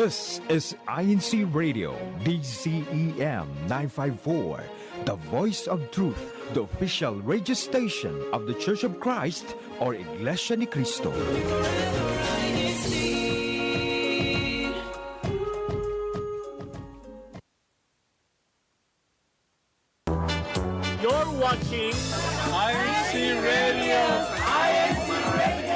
This is INCRadio, DCEM 954, the voice of truth, the official radio station of the Church of Christ or Iglesia ni Cristo. You're watching INCRadio. INCRadio.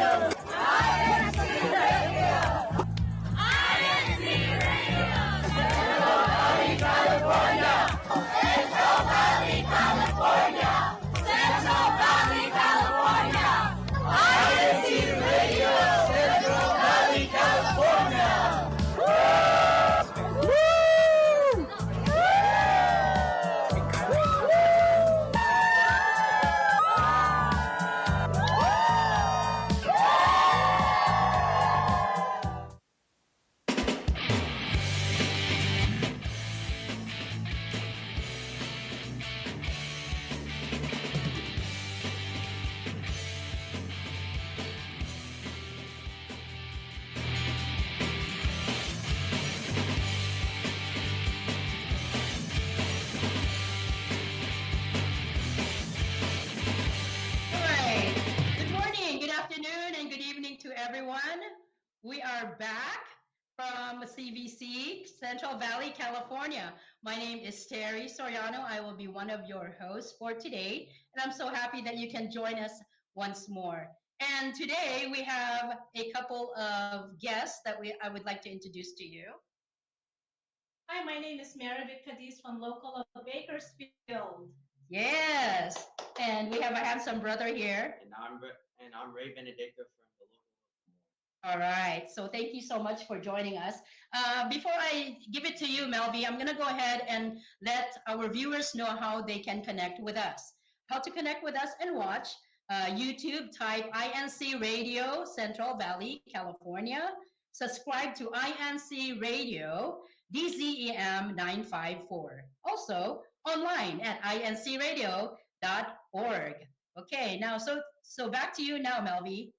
We are back from CVC, Central Valley, California. My name is Terry Soriano. I will be one of your hosts for today, and I'm so happy that you can join us once more. And today we have a couple of guests that I would like to introduce to you. Hi, my name is Meredith Cadiz from local of Bakersfield. Yes, and we have a handsome brother here. And I'm Ray Benedicto from the local. All right. So thank you so much for joining us. Before I give it to you, Melby, I'm going to go ahead and let our viewers know how they can connect with us. How to connect with us and watch. YouTube, type INC Radio, Central Valley, California. Subscribe to INC Radio, DZEM 954. Also, online at incradio.org. Okay, now, so back to you now, Melby.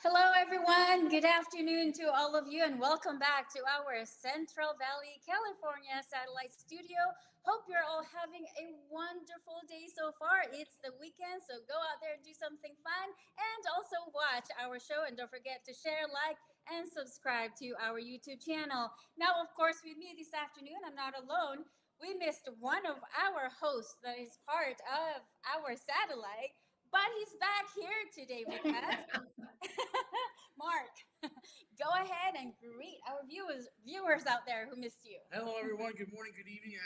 Hello, everyone. Good afternoon to all of you, and welcome back to our Central Valley, California satellite studio. Hope you're all having a wonderful day so far. It's the weekend, so go out there and do something fun, and also watch our show. And don't forget to share, like, and subscribe to our YouTube channel. Now, of course, with me this afternoon, I'm not alone. We missed one of our hosts that is part of our satellite, but he's back here today with us. Mark, go ahead and greet our viewers out there who missed you. Hello, everyone. Good morning, good evening,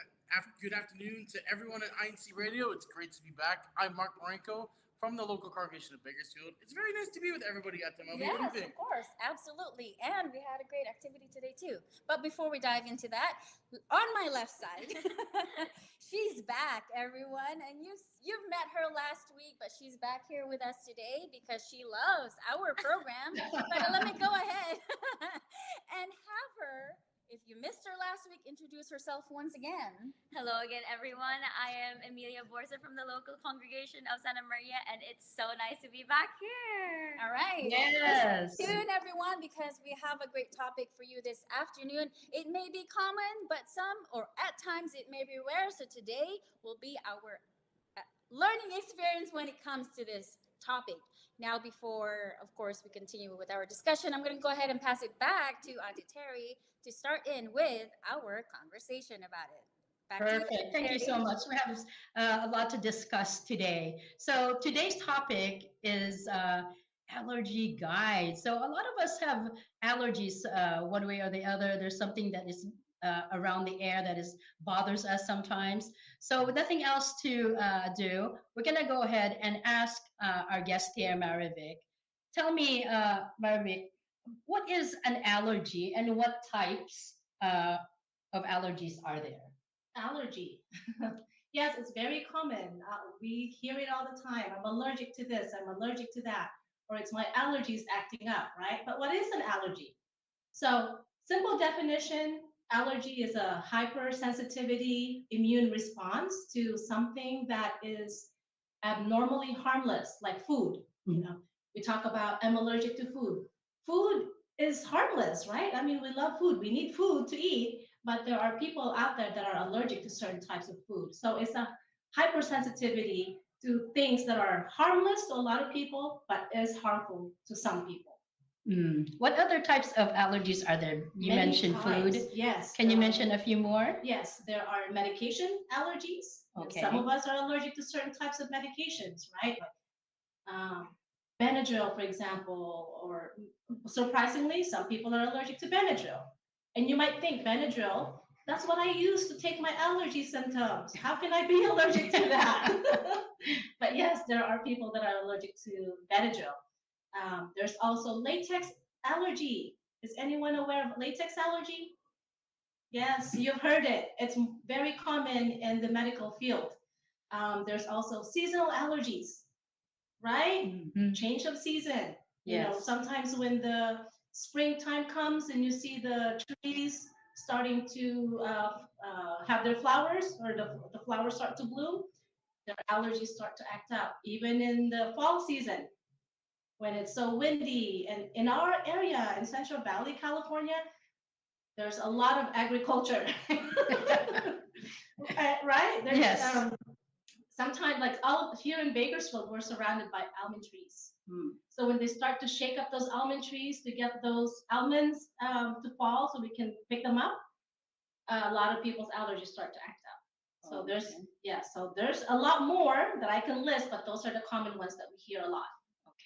good afternoon to everyone at INCRadio. It's great to be back. I'm Mark Marenko from the local congregation of Bakersfield. It's very nice to be with everybody at the moment. Yes, of course, absolutely. And we had a great activity today too. But before we dive into that, on my left side, she's back, everyone. And you've met her last week, but she's back here with us today because she loves our program. But let me go ahead and have her, if you missed her last week, introduce herself once again. Hello again, everyone. I am Emilia Borza from the local congregation of Santa Maria, and it's so nice to be back here. All right. Yes. Stay tuned, everyone, because we have a great topic for you this afternoon. It may be common, but at times, it may be rare. So today will be our learning experience when it comes to this topic. Now, before, of course, we continue with our discussion, I'm going to go ahead and pass it back to Auntie Terry to start in with our conversation about it. Perfect. Thank you so much. We have a lot to discuss today. So today's topic is allergy guide. So a lot of us have allergies one way or the other. There's something that is around the air that bothers us sometimes. So with nothing else to do, we're going to go ahead and ask our guest here, Marivic. Tell me, Marivic, what is an allergy and what types of allergies are there? Allergy. Yes, it's very common. We hear it all the time. I'm allergic to this, I'm allergic to that, or it's my allergies acting up, right? But what is an allergy? So, simple definition, allergy is a hypersensitivity immune response to something that is abnormally harmless, like food. We talk about I'm allergic to food. Food is harmless, right? I mean, we love food. We need food to eat, but there are people out there that are allergic to certain types of food. So it's a hypersensitivity to things that are harmless to a lot of people, but is harmful to some people. What other types of allergies are there? You Many mentioned types, food. yes. Can you mention a few more? Yes, there are medication allergies. And Okay. some of us are allergic to certain types of medications, right? Like Benadryl, for example, or surprisingly, some people are allergic to Benadryl. And you might think Benadryl, that's what I use to take my allergy symptoms. How can I be allergic to that? But yes, there are people that are allergic to Benadryl. There's also latex allergy. Is anyone aware of latex allergy? Yes, you've heard it. It's very common in the medical field. There's also seasonal allergies, right? Change of season. You know, Yes. sometimes when the springtime comes and you see the trees starting to have their flowers, or the flowers start to bloom, their allergies start to act up. Even in the fall season, when it's so windy, and in our area in Central Valley, California, there's a lot of agriculture. Right? There's, Yes. sometimes, like all here in Bakersfield, we're surrounded by almond trees. So when they start to shake up those almond trees to get those almonds to fall so we can pick them up, a lot of people's allergies start to act up. So there's, yeah, so there's a lot more that I can list, but those are the common ones that we hear a lot.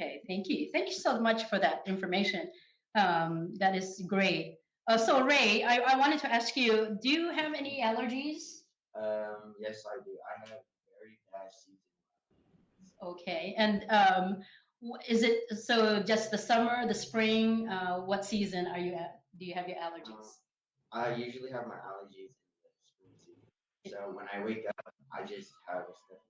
Okay, thank you. Thank you so much for that information. That is great. So Ray, I wanted to ask you, do you have any allergies? Yes, I do. I have very bad seasonal. Okay, and is it so just the summer, the spring? What season are you at? Do you have your allergies? I usually have my allergies in the spring season. So when I wake up, I just have a stuffy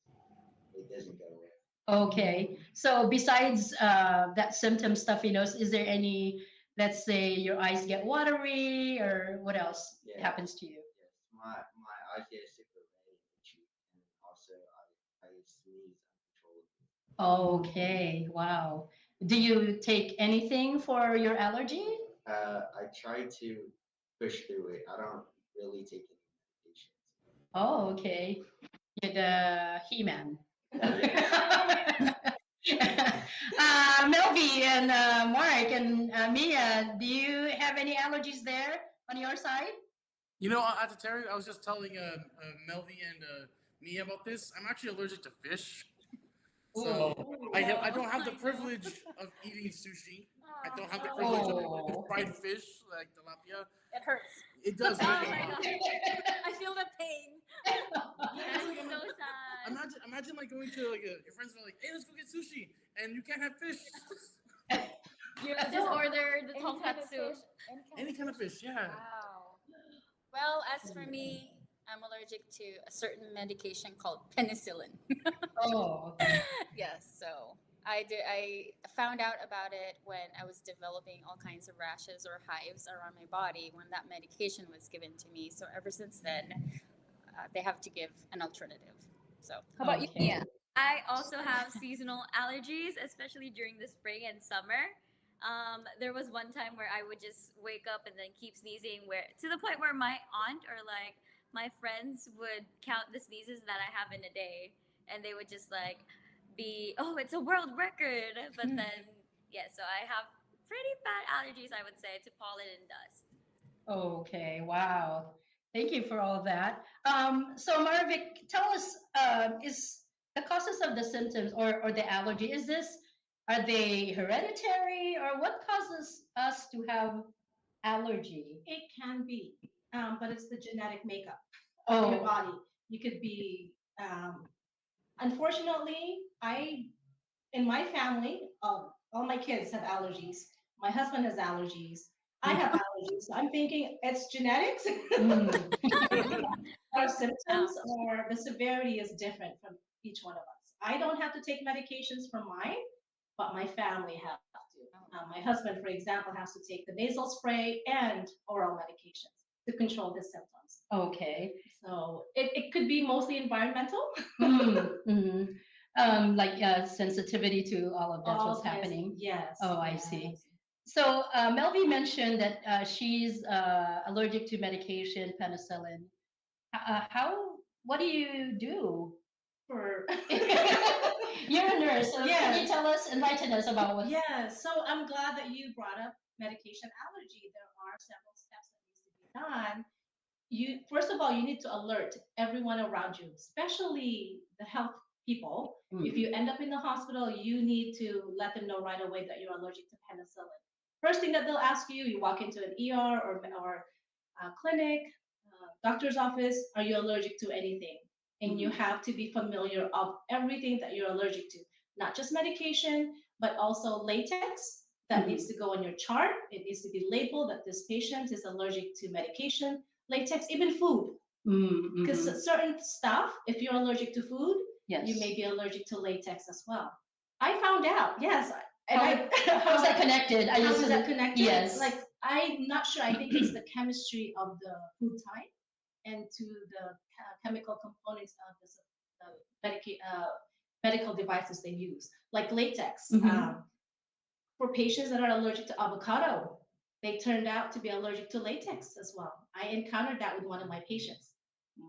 nose. It doesn't go away. Okay, so besides that symptom, stuffy nose, is there any, let's say your eyes get watery, or what else happens to you? Yes, my eyes get super red and itchy, and also I sneeze uncontrollably. Okay, wow. Do you take anything for your allergy? I try to push through it. I don't really take any medications. Oh, okay. You're the He-Man. Melvi and Mark and Mia, do you have any allergies there on your side? You know, at the Terry, I was just telling Melvi and Mia about this. I'm actually allergic to fish. So I don't have the privilege of eating sushi. I don't have the privilege of fried fish like tilapia. It hurts. It does. Oh my god. I feel the pain. That's so sad. Imagine like going to like your friends are like, hey, let's go get sushi, and you can't have fish. You just order the tonkatsu. Any kind of fish, yeah. Wow. Well, as for me, I'm allergic to a certain medication called penicillin. Oh, okay. Yes, so I found out about it when I was developing all kinds of rashes or hives around my body when that medication was given to me. So ever since then, they have to give an alternative. So how about you, Mia? I also have seasonal allergies, especially during the spring and summer. There was one time where I would just wake up and then keep sneezing, where to the point where my aunt or like my friends would count the sneezes that I have in a day, and they would just like be, oh, it's a world record. But then, yeah, so I have pretty bad allergies, I would say, to pollen and dust. Okay, wow. Thank you for all that. So Marvick, tell us, is the causes of the symptoms or the allergy, are they hereditary, or what causes us to have allergy? It can be, but it's the genetic makeup of your body. You could be, unfortunately, in my family, all my kids have allergies. My husband has allergies. I have allergies. So I'm thinking it's genetics. Our symptoms or the severity is different from each one of us. I don't have to take medications for mine, but my family have to. My husband, for example, has to take the nasal spray and oral medications to control his symptoms. Okay. So it could be mostly environmental. Like sensitivity to all of that's what's happening. Yes. Oh, I see. So Melvi mentioned that she's allergic to medication, penicillin. How? What do you do? For You're a nurse, so can you yes, tell us, enlighten us about what? yeah. So I'm glad that you brought up medication allergy. There are several steps that needs to be done. You first of all, you need to alert everyone around you, especially the health people. If you end up in the hospital, you need to let them know right away that you're allergic to penicillin. First thing that they'll ask you, you walk into an ER or clinic, doctor's office, are you allergic to anything? And you have to be familiar of everything that you're allergic to, not just medication, but also latex that needs to go on your chart. It needs to be labeled that this patient is allergic to medication, latex, even food. Because certain stuff, if you're allergic to food, Yes. you may be allergic to latex as well. I found out, yes. And How is that connected? How is that connected? Yes. Like, I'm not sure. I think it's the chemistry of the food type and to the chemical components of the medical devices they use, like latex. For patients that are allergic to avocado, they turned out to be allergic to latex as well. I encountered that with one of my patients.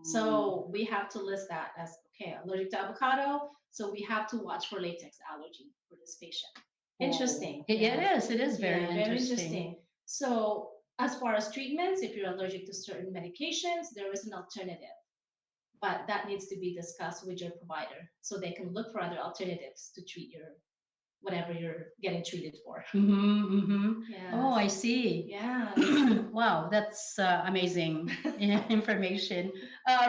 So we have to list that as okay, allergic to avocado. So we have to watch for latex allergy for this patient. Interesting. Yeah, it is very Yeah, interesting. So as far as treatments, if you're allergic to certain medications, there is an alternative. But that needs to be discussed with your provider so they can look for other alternatives to treat your whatever you're getting treated for. Yeah. Oh, I see. Yeah. Wow, that's amazing information.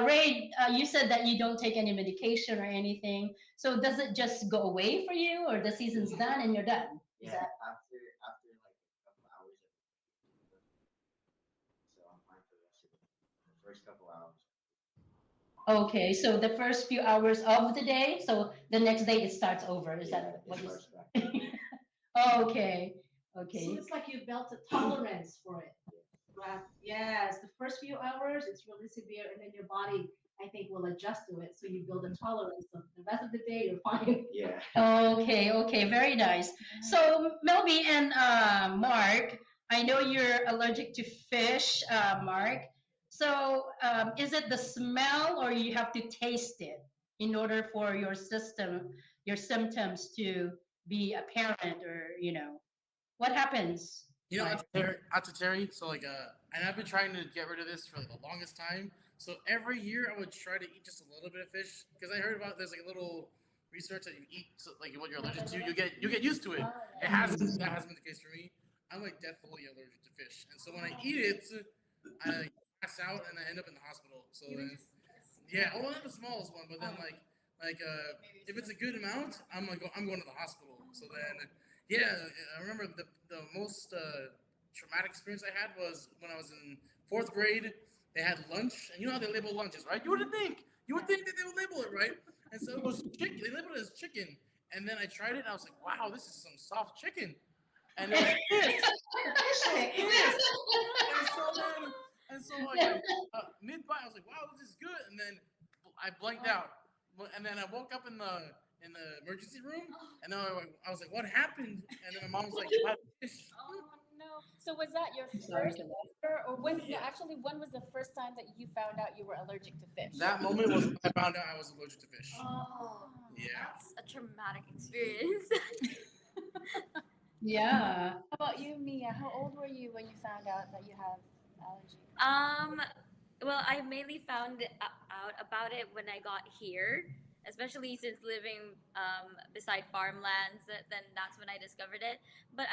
Ray, you said that you don't take any medication or anything. So does it just go away for you, or the season's done and you're done? Is Yeah, that after like a couple hours of so I'm fine for the rest of the first couple hours. okay? So the first few hours of the day, so the next day it starts over. Is that what you starts back? Okay. So Okay. it's like you built a tolerance for it. Right. Yes, the first few hours it's really severe, and then your body, I think, will adjust to it. So you build a tolerance. So the rest of the day, you're fine. Yeah. Okay, okay, very nice. So Melby and Mark, I know you're allergic to fish, Mark. So is it the smell, or you have to taste it in order for your symptoms to be apparent, or what happens? You know, Mark? Ata Terry. So like, and I've been trying to get rid of this for the longest time. So every year I would try to eat just a little bit of fish because I heard about there's like a little research that you eat like what you're allergic to. You get used to it. That hasn't been the case for me. I'm like definitely allergic to fish, and so when I eat it, I pass out and I end up in the hospital. So then, yeah, well, not the smallest one, but then if it's a good amount, I'm going to the hospital. So then, yeah, I remember the most traumatic experience I had was when I was in fourth grade. They had lunch, and you know how they label lunches, right? You would think that they would label it, right? And so it was chicken. They labeled it as chicken, and then I tried it, and I was like, wow, this is some soft chicken. And it was fish. And so then, mid bite, I was like, "Wow, this is good." And then I blanked out. And then I woke up in the emergency room, and then I was like, "What happened?" And then my mom was like, "You had fish." Oh no! So was that your first, or when was the first time that you found out you were allergic to fish? That moment was when I found out I was allergic to fish. Oh, Yeah. That's a traumatic experience. Yeah. How about you, Mia? How old were you when you found out that you have allergy? Well, I mainly found out about it when I got here, especially since living beside farmlands. Then that's when I discovered it. But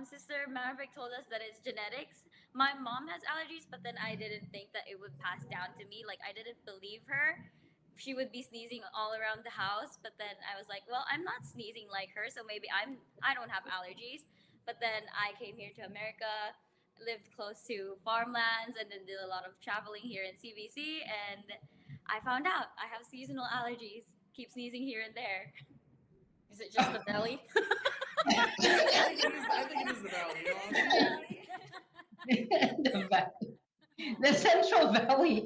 Sister Maverick told us that it's genetics. My mom has allergies, but then I didn't think that it would pass down to me. Like I didn't believe her. She would be sneezing all around the house, but then I was like, well, I'm not sneezing like her, so maybe I don't have allergies. But then I came here to America, lived close to farmlands, and then did a lot of traveling here in CBC, and I found out I have seasonal allergies. Keep sneezing here and there. Is it just the belly? I think it is the valley. You know? The valley. The Central Valley.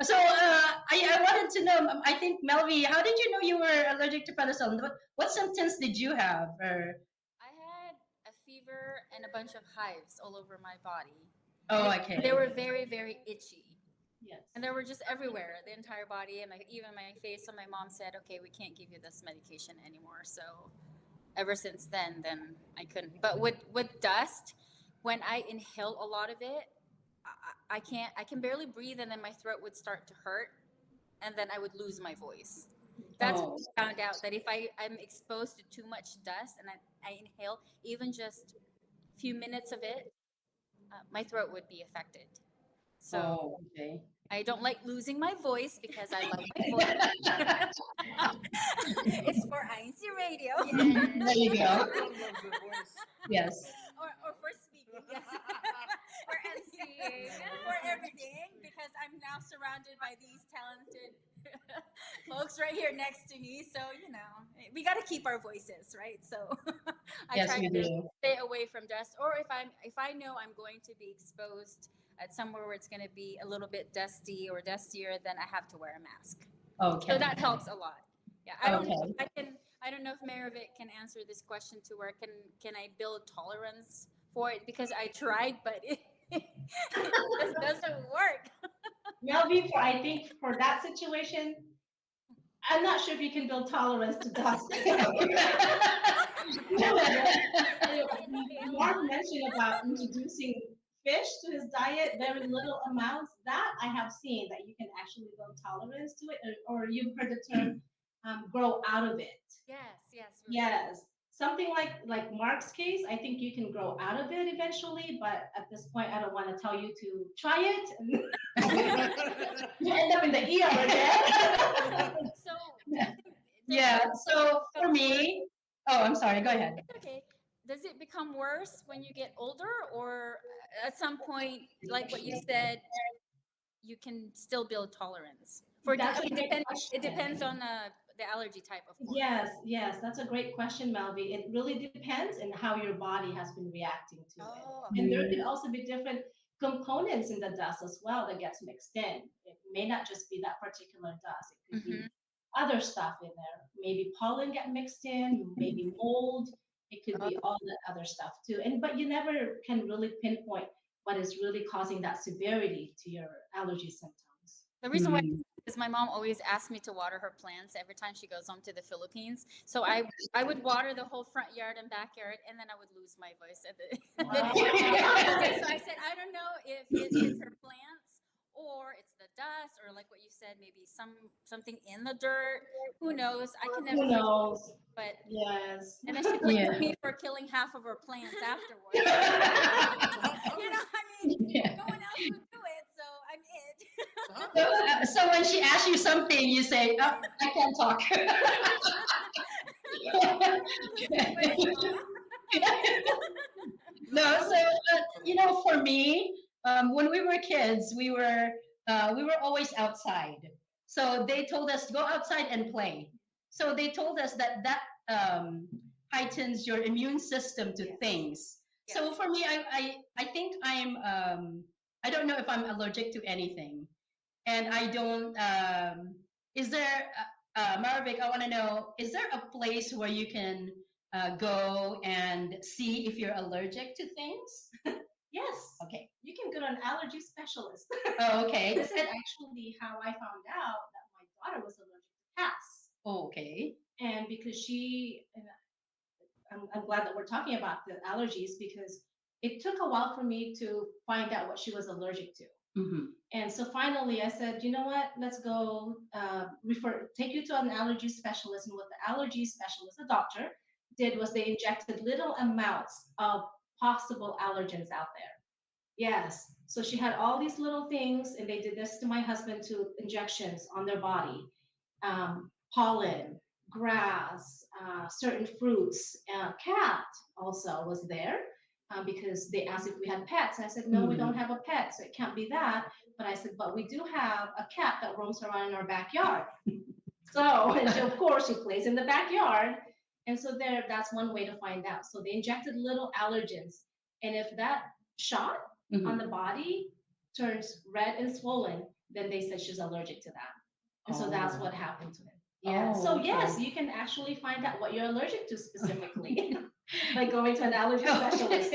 So I wanted to know. I think Melvi, how did you know you were allergic to penicillin? What symptoms did you have? Or I had a fever and a bunch of hives all over my body. Oh, And okay. they were very, very itchy. Yes. And they were just everywhere, the entire body, and even my face. So my mom said, "Okay, we can't give you this medication anymore." So ever since then I couldn't. But with dust, when I inhale a lot of it, I can't. I can barely breathe, and then my throat would start to hurt, and then I would lose my voice. That's when I found out that if I'm exposed to too much dust and I inhale even just a few minutes of it, my throat would be affected. So Okay. I don't like losing my voice because I love my voice. It's for INCRadio. There you go. Everyone loves their voice. Yes. or for speaking, yes. For emceeing. For everything, because I'm now surrounded by these talented folks right here next to me. So, we got to keep our voices, right? So I Yes, try we to do. stay away from dust. Or if I know I'm going to be exposed at somewhere where it's going to be a little bit dusty or dustier, then I have to wear a mask. Okay. So that helps a lot. Yeah, I don't know Okay. if I don't know if Maravik can answer this question to where can I build tolerance for it, because I tried, but it just doesn't work. Melby, I think for that situation, I'm not sure if you can build tolerance to dust. Mark mentioned about introducing fish to his diet, very little amounts. That I have seen that you can actually build tolerance to it, or you've heard the term grow out of it. Yes. Yes. Something like Mark's case, I think you can grow out of it eventually, but at this point, I don't want to tell you to try it and you end up in the ER again. So do you think Yeah. So for me, oh, I'm sorry. Go ahead. it's okay. Does it become worse when you get older, or at some point, like what you said, you can still build tolerance? That's a great It question. depends on the allergy type, of course. Yes, that's a great question, Melvi. It really depends on how your body has been reacting to it. Oh, And there could also be different components in the dust as well that gets mixed in. It may not just be that particular dust. It could be other stuff in there. Maybe pollen get mixed in, maybe mold. It could be all the other stuff too. But you never can really pinpoint what is really causing that severity to your allergy symptoms. the reason why is my mom always asked me to water her plants every time she goes home to the Philippines. So I would water the whole front yard and backyard, and then I would lose my voice. So I said, I don't know if it's her plants or it's the dust, or like what you said, maybe something in the dirt. Who knows? I can never Who figure. knows? But Yes. and then she blamed me for killing half of her plants afterwards. No one else would do it, so I'm it. So when she asks you something, you say, "Oh, I can't talk." No, so for me, when we were kids, we were always outside. So they told us to go outside and play. So they told us that heightens your immune system to things. So Yes. for me, I think I don't know if I'm allergic to anything, and I don't. Is there, Maravik? I want to know: is there a place where you can go and see if you're allergic to things? Yes. Okay. You can go to an allergy specialist. Oh, okay. This is actually how I found out that my daughter was allergic to cats. Oh, okay. And because I'm glad that we're talking about the allergies because it took a while for me to find out what she was allergic to. Mm-hmm. And so finally I said, you know what, let's go take you to an allergy specialist. And what the allergy specialist, the doctor, did was they injected little amounts of possible allergens out there. Yes. So she had all these little things, and they did this to my husband to injections on their body, pollen, grass, certain fruits. Cat also was there because they asked if we had pets. I said, no, we don't have a pet, so it can't be that. But I said, but we do have a cat that roams around in our backyard. So, and of course, she plays in the backyard. And so that's one way to find out. So they injected little allergens. And if that shot on the body turns red and swollen, then they said she's allergic to that. And so that's what happened to him. Yeah. Oh, So okay. yes, you can actually find out what you're allergic to specifically by going to an allergy specialist.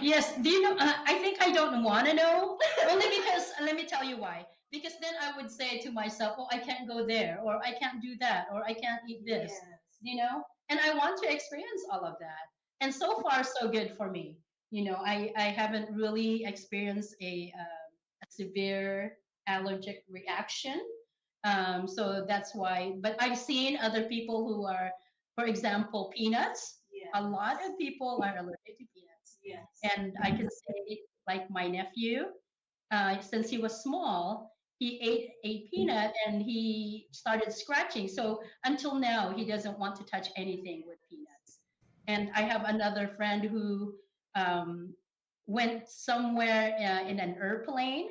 Yes, do you know? I think I don't want to know, only because let me tell you why. Because then I would say to myself, "Oh, I can't go there, or I can't do that, or I can't eat this." Yes. You know, and I want to experience all of that. And so far, so good for me. You know, I haven't really experienced a severe allergic reaction. So that's why. But I've seen other people who are, for example, peanuts. Yeah. A lot of people are allergic to peanuts. Yes. And I can say, like my nephew, since he was small, he ate a peanut and he started scratching. So until now, he doesn't want to touch anything with peanuts. And I have another friend who um, went somewhere in an airplane.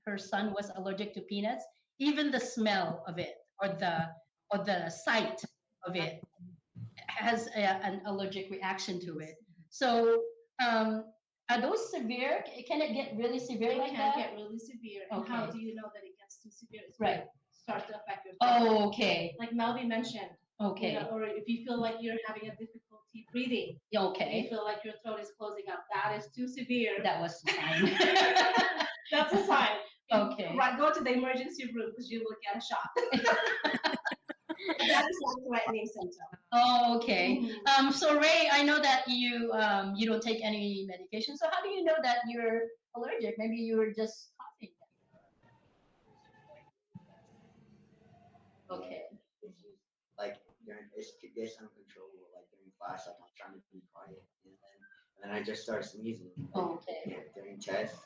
Her son was allergic to peanuts. Even the smell of it, or the sight of it, has an allergic reaction to it. So, are those severe? Can it get really severe It like can that? get really severe. And how Okay. do you know that it gets too severe? It's Right. when it starts to affect your throat. Oh, okay. Like Melvin mentioned, you Okay. know, or if you feel like you're having a difficulty breathing, you Okay. feel like your throat is closing up, that is too severe. That was fine. That's a sign. Okay. Right, go to the emergency room because you will get a shot. That is not threatening symptom. Oh, okay. Mhm. So Ray, I know that you don't take any medication. So how do you know that you're allergic? Maybe you were just coughing. Okay. It's just like during it gets uncontrollable. Like during class, like I'm trying to be quiet, and then I just start sneezing. Like, Okay. yeah, during tests,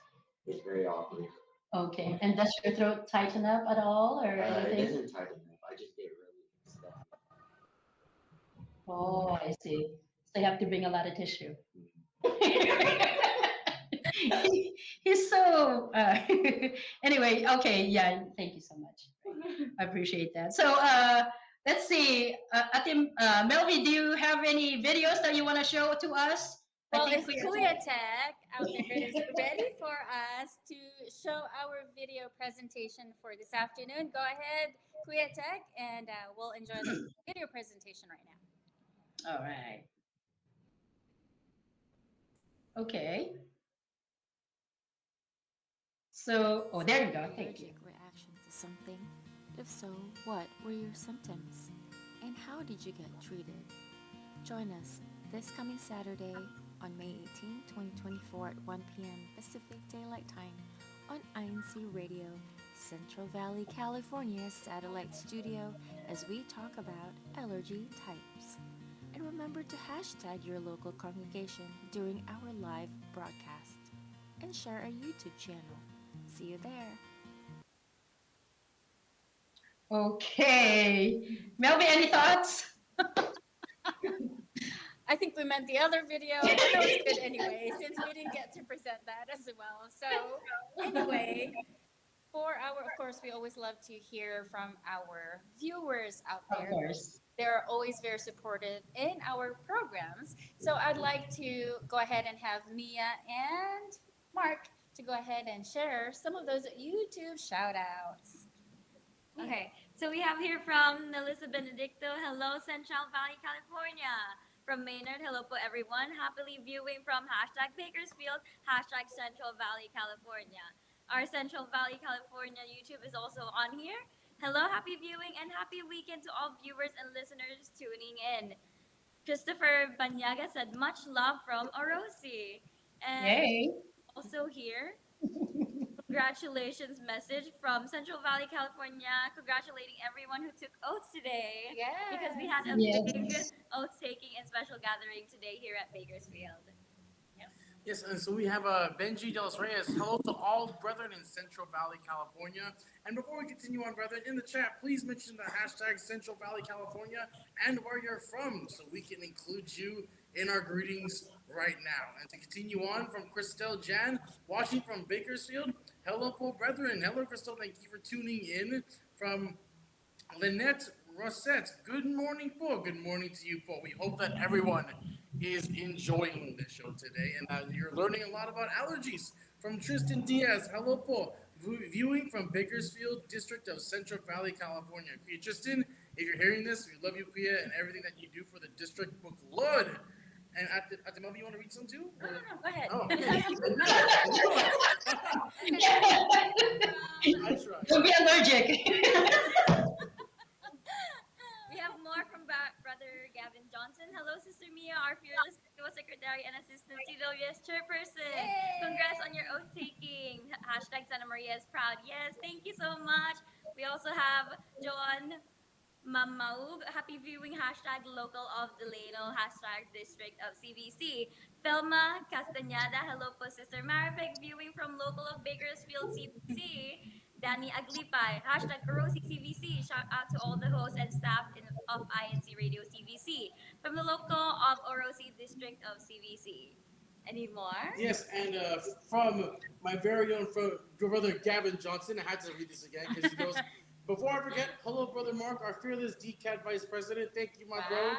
it's very awkward. Okay. And does your throat tighten up at all or It anything? doesn't tighten up. I just get really stuffy. Oh, I see. So you have to bring a lot of tissue. He's so anyway, okay, yeah, thank you so much. I appreciate that. So let's see. I think Melvi, do you have any videos that you want to show to us? Well, I think if we Kuya Tech out there is ready for us to show our video presentation for this afternoon, go ahead, Kuya Tech, and we'll enjoy the video presentation right now. all right. Okay. So, oh, there you go. Thank you. Allergic reaction to something? If so, what were your symptoms? And how did you get treated? Join us this coming Saturday on May 18, 2024 at 1 p.m. Pacific Daylight Time on INCRadio, Central Valley, California satellite studio as we talk about allergy types. And remember to hashtag your local congregation during our live broadcast and share our YouTube channel. See you there. Okay. Melvi, any thoughts? I think we meant the other video, but that was good anyway, since we didn't get to present that as well. So, anyway, of course, we always love to hear from our viewers out Of there. course. They're always very supportive in our programs. So, I'd like to go ahead and have Mia and Mark to go ahead and share some of those YouTube shout outs. Okay, so we have here from Melissa Benedicto, hello Central Valley, California. From Maynard, hello po everyone. Happily viewing from hashtag Bakersfield, hashtag Central Valley, California. Our Central Valley, California YouTube is also on here. Hello, happy viewing and happy weekend to all viewers and listeners tuning in. Christopher Banyaga said, much love from Orosi. And Yay. also here, congratulations message from Central Valley, California, congratulating everyone who took oaths today. Yes. Because we had a Yes. big oath taking and special gathering today here at Bakersfield. Yes, and so we have Benji De Los Reyes. Hello to all brethren in Central Valley, California. And before we continue on, brethren, in the chat, please mention the hashtag Central Valley, California and where you're from so we can include you in our greetings right now. And to continue on, from Christelle Jan, watching from Bakersfield. Hello, poor brethren. Hello, Christelle. Thank you for tuning in. From Lynette Rossette, good morning, Paul. Good morning to you, Paul. We hope that everyone is enjoying the show today and that you're learning a lot about allergies. From Tristan Diaz, hello, Paul. Viewing from Bakersfield, District of Central Valley, California. Okay, Tristan, If you're hearing this, we love you, Kuya, and everything that you do for the district book Lord. And at the Melvin, you want to read some too? No, go ahead. Oh, I try. Don't be allergic. We have more from Brother Gavin Johnson. Hello, Sister Mia, our fearless Secretary and Assistant CWS Chairperson. Yay! Congrats on your oath taking. Hashtag Santa Maria is proud. Yes, thank you so much. We also have Joan Mamaug, happy viewing, hashtag local of Delano, hashtag district of CBC. Thelma Castañeda, hello po Sister Marvic, viewing from local of Bakersfield, CBC. Danny Aglipay, hashtag Orosi CBC, shout out to all the hosts and staff of INCRadio CBC. From the local of Orosi district of CBC. Any more? Yes, and from my very own brother Gavin Johnson, I had to read this again because he goes, before I forget, hello, Brother Mark, our fearless DCAT Vice President. Thank you, my bro.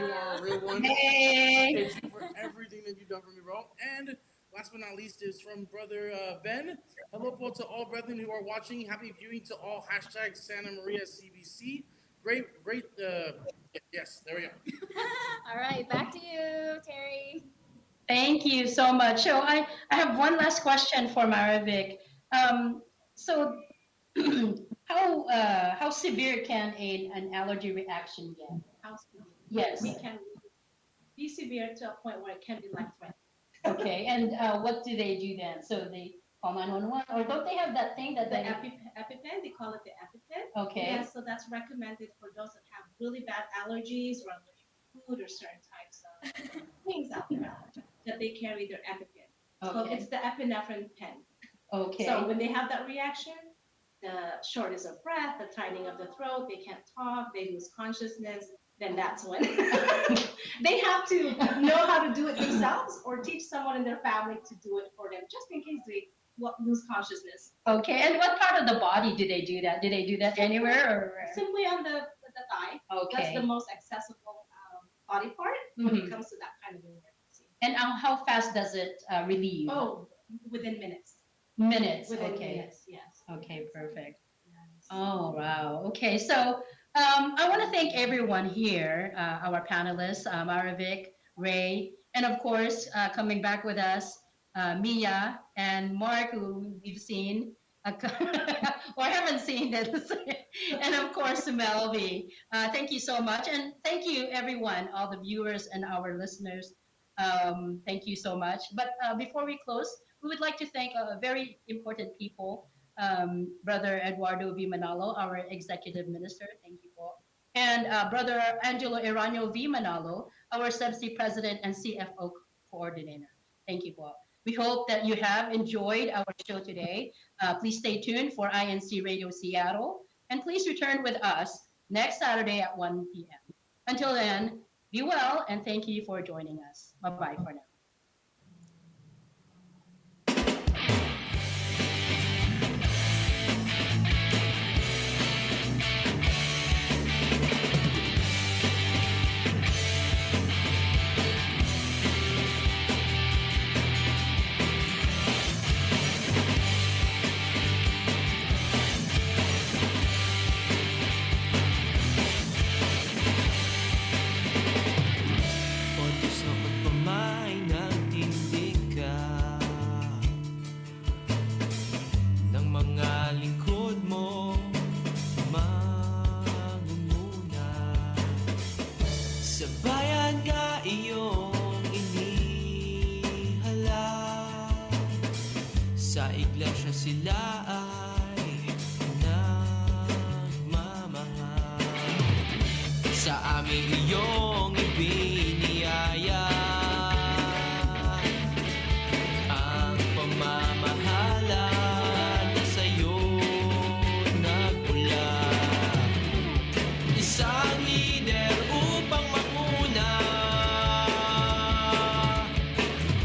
You are a real one. Hey. Thank you for everything that you've done for me, bro. And last but not least is from Brother Ben. Hello, to all brethren who are watching. Happy viewing to all. Hashtag Santa Maria CBC. Great. Yes, there we go. All right, back to you, Terry. Thank you so much. So I have one last question for Maravik. So how severe can an allergy reaction get? How severe? Yes. We can be severe to a point where it can be life-threatening. Okay, and what do they do then? So they call 911, or don't they have that thing that The they? EpiPen, they call it the EpiPen. Okay. Yes, so that's recommended for those that have really bad allergies or allergic to food or certain types of things out there that they carry their EpiPen. So Okay. it's the epinephrine pen. Okay. So when they have that reaction, the shortness of breath, the tightening of the throat, they can't talk, they lose consciousness, then that's when they have to know how to do it themselves or teach someone in their family to do it for them, just in case they lose consciousness. Okay, and what part of the body do they do that? Do they do that anywhere or? Simply on the thigh. Okay. That's the most accessible body part when it comes to that kind of emergency. And how fast does it relieve? Oh, within minutes. Minutes. Within Okay. minutes, yes. Okay, perfect. Yes. Oh, wow. Okay, so I want to thank everyone here, our panelists, Maravik, Ray, and of course, coming back with us, Mia and Mark, who we've seen or haven't seen this, and of course, Melvi. Thank you so much, and thank you, everyone, all the viewers and our listeners. Thank you so much. But before we close, we would like to thank very important people. Brother Eduardo V. Manalo, our Executive Minister. Thank you po. And Brother Angelo Eranio V. Manalo, our SEBC President and CFO Coordinator. Thank you po. We hope that you have enjoyed our show today. Please stay tuned for INCRadio Seattle. And please return with us next Saturday at 1 p.m. Until then, be well and thank you for joining us. Bye-bye for now. Sa iglesia sila